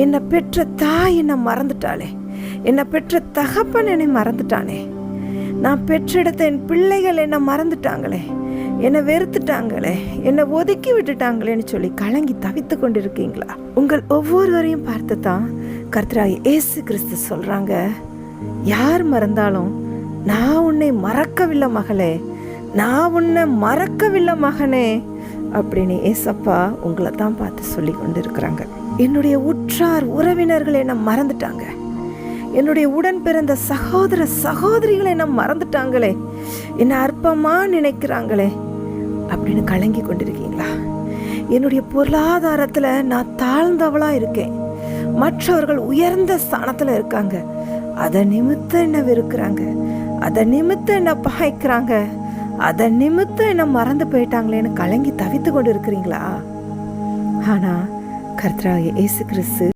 என்னை பெற்ற தாய் என்னை மறந்துட்டாளே, என்னை பெற்ற தகப்பன் என்னை மறந்துட்டானே, நான் பெற்றெடுத்த என் பிள்ளைகள் என்னை மறந்துட்டாங்களே, என்னை வெறுத்துட்டாங்களே, என்னை ஒதுக்கி விட்டுட்டாங்களேன்னு சொல்லி கலங்கி தவித்து கொண்டிருக்கீங்களா? உங்கள் ஒவ்வொருவரையும் பார்த்து தான் கர்த்தராகிய இயேசு கிறிஸ்து சொல்றாங்க, யார் மறந்தாலும் நான் உன்னை மறக்கவில்லை மகளே, நான் உன்னை மறக்கவில்லை மகனே அப்படின்னு ஏசப்பா உங்களை தான் பார்த்து சொல்லி கொண்டு இருக்கிறாங்க. என்னுடைய உற்றார் உறவினர்கள் என்னை மறந்துட்டாங்க, என்னுடைய உடன் பிறந்த சகோதர சகோதரிகளை என்ன மறந்துட்டாங்களே, என்னை அற்பமா நினைக்கிறாங்களே அப்படின்னு கலங்கி கொண்டிருக்கீங்களா? என்னுடைய பொருளாதாரத்துல நான் தாழ்ந்தவளா இருக்கேன், மற்றவர்கள் உயர்ந்த ஸ்தானத்துல இருக்காங்க, அதை நிமித்தம் என்ன வெறுக்கிறாங்க, அதை நிமித்தம் என்ன பாய்க்கிறாங்க, அதை நிமித்தம் என்ன மறந்து போயிட்டாங்களேன்னு கலங்கி தவித்து கொண்டு இருக்கிறீங்களா? ஆனா கர்த்தராகிய இயேசு கிறிஸ்து